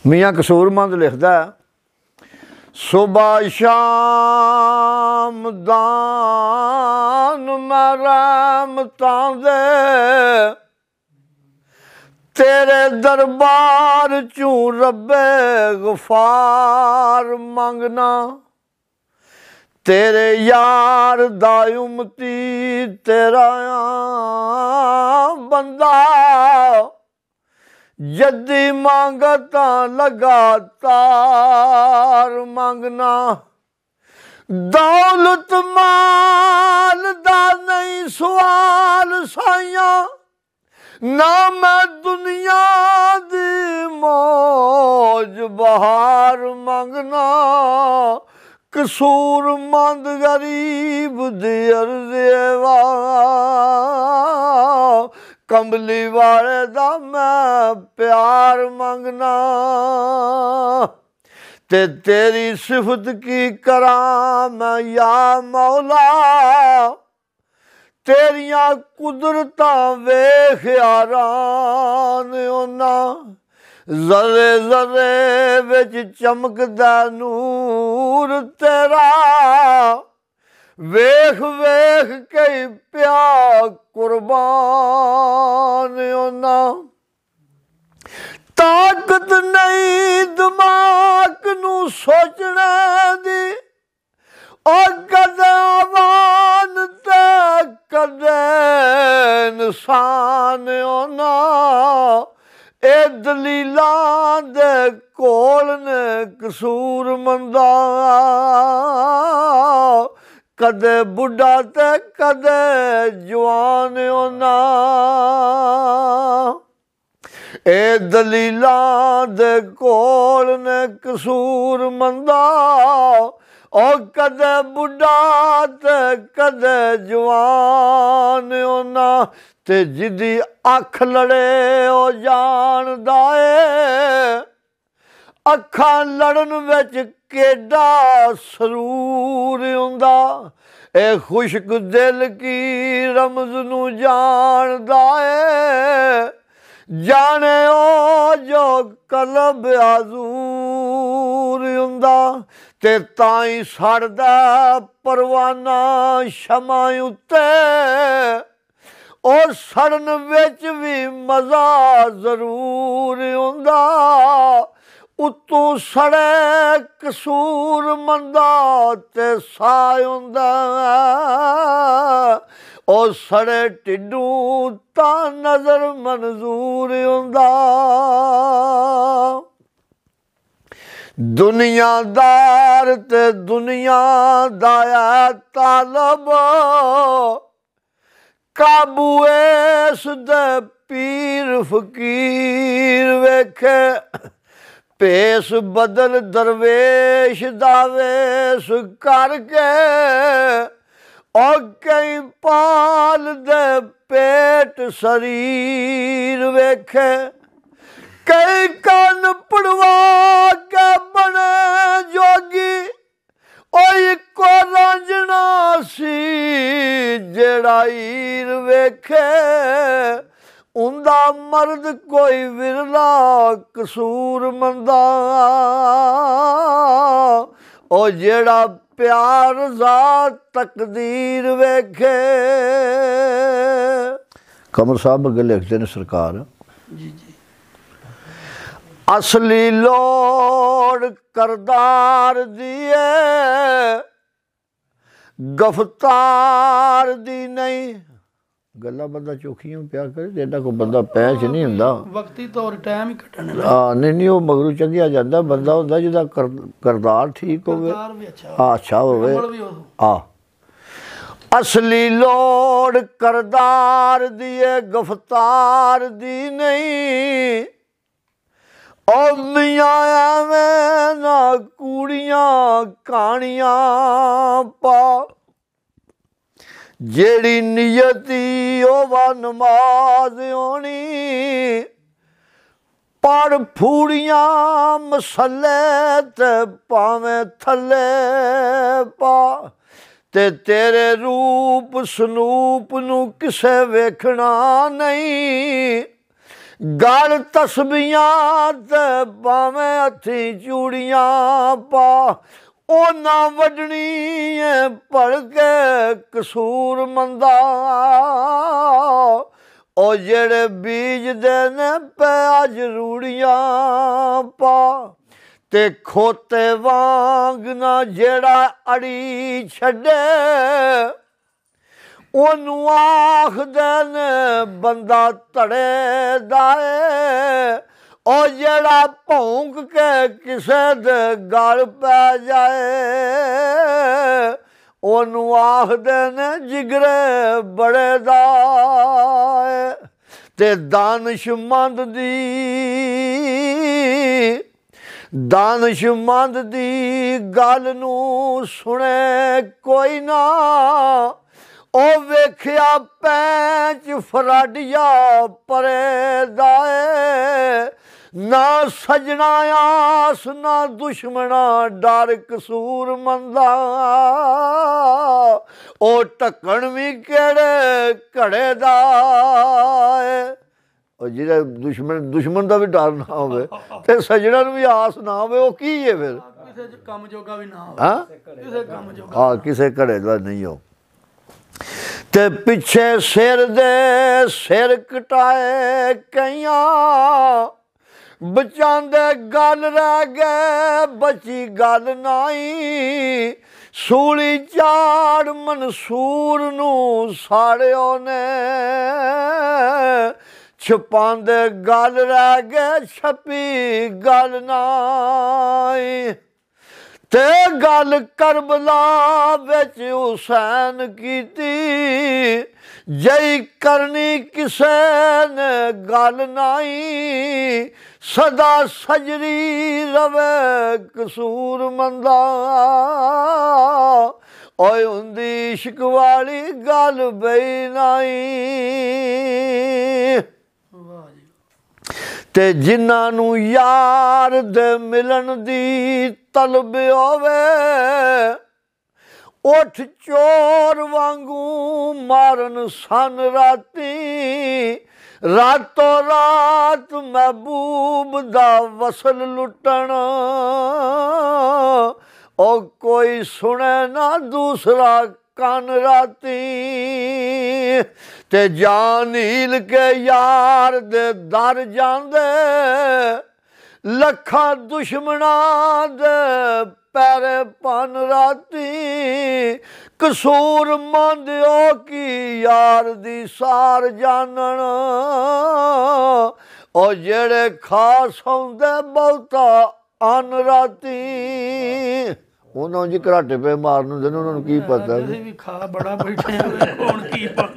ਮੀਆਂ ਕਸੂਰਮੰਦ ਲਿਖਦਾ, ਸੁਬਹ ਸ਼ਾਮ ਦਾਨ ਮੈਂ ਰਹਿਮਤਾਂ ਦੇ, तेरे दरबार चूं रब्बे गफार मंगना, तेरे यार दा उम्मती तेरा बंदा, जद्दी मांगता लगातार मंगना, दौलत माल दा नहीं सवाल साइया, ना मैं दुनिया दी मौज बहार मंगना, कसूरमंद गरीब दी अर्ज़ेवा, कमली वाले दा मैं प्यार मंगना, ते तेरी सिफत की करां मैं या मौला, तेरियां कुदरतां वेख यारान उन्हां, ज़रे ज़रे विच चमकदा नूर तेरा, वेख वेख के प्या कुर्बान उन्हां, ताकत नहीं दिमाग नूं सोचने दी, और कदे आवान ते कदे इंसान होना, ए दलीलां दे कोल ने कसूरमंदा, कदे बुढ़ा ते कदे जवान होना, ए दलीलां दे कोल ने कसूरमंदा, और कदे बुढ़ा ते कदे जवान होना, ते जिदी अख लड़े ओ जानदा ए, अखां लड़न विच केडा सरूर हुंदा, ए खुशक दिल की रमज नूं जानदा ए, जाने ओ जो कलब आजूर हुंदा, ते ताई सड़दा परवाना शमा उत्ते, और सड़न विच भी मज़ा जरूर हुंदा, उत्तों सड़े कसूरमंदा ते साह हुंदा, और सड़े टिड्डू तां नज़र मंजूर हुंदा, दुनियादार ते दुनिया दा तालब, काबू इस दे पीर फकीर वेखे, भेस बदल दरवेश दा वेश करके, और कई पाल दे पेट शरीर वेखे, कई कन पड़वा के बने जोगी, ओ इको रांझना सी जेड़ा हीर वेखे, उंदा मर्द कोई विरला कसूरमंदा, ओ जेड़ा प्यार ज़ात तकदीर वेखे। कमर साहब अगे लिखते हैं सरकार, जी जी, असली लोड़ करदार दिए गफ्तार दी नहीं, गल्ला बंदा चौखियां प्या करे, एडा कोई बंदा पैच नहीं हुंदा, वक्ती तौर टाइम ही कटण, नहीं वो मगरू चंगिया जांदा बंदा हुंदा जिहदा करदार ठीक होवे, अच्छा होवे, असली लोड़ करदार दिए गफ्तार दी नहीं, ओ मियां एवें ना कूड़ियां कहानियां पा, जेड़ी नियती ओवा नमाज होनी, पढ़ फूड़ियां मसले ते भावें थले पा, ते तेरे रूप सनूप नूं किसे वेखना नहीं, ਗਲ ਤਸਬੀਆਂ ਤੇ ਭਾਵੇਂ ਹੱਥੀਂ ਚੂੜੀਆਂ ਪਾ ਉਹਨਾਂ ਵੱਢਣੀ ਏ ਭੜ ਕੇ ਕਸੂਰ ਮੰਦਾ ਉਹ ਜਿਹੜੇ ਬੀਜਦੇ ਨੇ ਪਿਆਜ਼ ਰੂੜੀਆਂ ਪਾ ਤੇ ਖੋਤੇ ਵਾਂਗ ਨਾ ਜਿਹੜਾ ਅੜੀ ਛੱਡੇ ਉਹਨੂੰ ਆਖਦੇ ਨੇ ਬੰਦਾ ਧੜੇ ਦਾ ਏ ਉਹ ਜਿਹੜਾ ਭੌਂਕ ਕੇ ਕਿਸੇ ਦੇ ਗਲ ਪੈ ਜਾਏ ਉਹਨੂੰ ਆਖਦੇ ਨੇ ਜਿਗਰੇ ਬੜੇ ਦਾ ਏ ਤੇ ਦਾਨਿਸ਼ਮੰਦ ਦੀ ਗੱਲ ਨੂੰ ਸੁਣੇ ਕੋਈ ਨਾ ਉਹ ਵੇਖਿਆ ਪੈਂਚ ਫਰਾਡੀਆ ਪਰੇ ਦਾ ਏ ਨਾ ਸਜਣਾ ਆਸ ਨਾ ਦੁਸ਼ਮਣਾ ਡਰ ਕਸੂਰ ਮੰਦਾ ਉਹ ਢੱਕਣ ਵੀ ਕਿਹੜੇ ਘੜੇ ਦਾ ਏ ਉਹ ਜਿਹੜਾ ਦੁਸ਼ਮਣ ਦਾ ਵੀ ਡਰ ਨਾ ਹੋਵੇ ਤੇ ਸਜਣਾ ਨੂੰ ਵੀ ਆਸ ਨਾ ਹੋਵੇ ਉਹ ਕੀ ਹੈ ਫਿਰ ਕਿਸੇ ਕੰਮ ਜੋਗਾ ਵੀ ਨਾ ਹੋਵੇ ਕਿਸੇ ਕੰਮ ਜੋਗਾ ਹਾਂ ਕਿਸੇ ਘੜੇ ਦਾ ਨਹੀਂ ਹੋ ਤੇ ਪਿੱਛੇ ਸਿਰ ਦੇ ਸਿਰ ਕਟਾਏ ਕਈਆਂ ਬਚਾਉਂਦੇ ਗੱਲ ਰਹਿ ਗਏ ਬਚੀ ਗੱਲ ਨਾਈ ਸੂਲੀ ਚਾੜ ਮਨਸੂਰ ਨੂੰ ਸਾੜਿਓ ਨੇ ਛਪਾਉਂਦੇ ਗੱਲ ਰਹਿ ਗਏ ਛਪੀ ਗੱਲ ਨਾਈ ਤੇ ਗੱਲ ਕਰਬਲਾ ਵਿੱਚ ਹੁਸੈਨ ਕੀਤੀ ਜਈ ਕਰਨੀ ਕਿਸੇ ਨੇ ਗੱਲ ਨਾਈ ਸਦਾ ਸਜਰੀ ਰਵੇ ਕਸੂਰ ਮੰਦਾ ਓਏ ਹੁੰਦੀ ਇਸ਼ਕ ਵਾਲੀ ਗੱਲ ਬਈ ਨਾਈ ਤੇ ਜਿਨ੍ਹਾਂ ਨੂੰ ਯਾਰ ਦੇ ਮਿਲਣ ਦੀ ਤਲਬ ਹੋਵੇ ਉੱਠ ਚੋਰ ਵਾਂਗੂ ਮਾਰਨ ਸਨ ਰਾਤੀ ਰਾਤੋਂ ਰਾਤ ਮਹਿਬੂਬ ਦਾ ਵਸਲ ਲੁੱਟਣ ਉਹ ਕੋਈ ਸੁਣੇ ਨਾ ਦੂਸਰਾ ਕੰਨ ਰਾਤੀ ਤੇ ਜਾਨ ਹੀਲ ਕੇ ਯਾਰ ਦੇ ਦਰ ਜਾਂਦੇ ਲੱਖਾਂ ਦੁਸ਼ਮਣਾਂ ਦੇ ਪੈਰੇ ਪਨ ਰਾਤੀ ਕਸੂਰ ਮੰਨਿਓ ਕੀ ਯਾਰ ਦੀ ਸਾਰ ਜਾਣਨ ਉਹ ਜਿਹੜੇ ਖਾਸ ਹੁੰਦੇ ਬਹੁਤਾ ਅਨ ਰਾਤੀ ਉਹਨਾਂ ਨੂੰ ਜੀ ਘਰਾਟੇ ਪੇ ਮਾਰਨ ਹੁੰਦੇ ਨੇ ਉਹਨਾਂ ਨੂੰ ਕੀ ਪਤਾ ਵੀ ਖਾ ਬੜਾ ਬੈਠੇ ਹੁਣ ਕੀ ਪਤਾ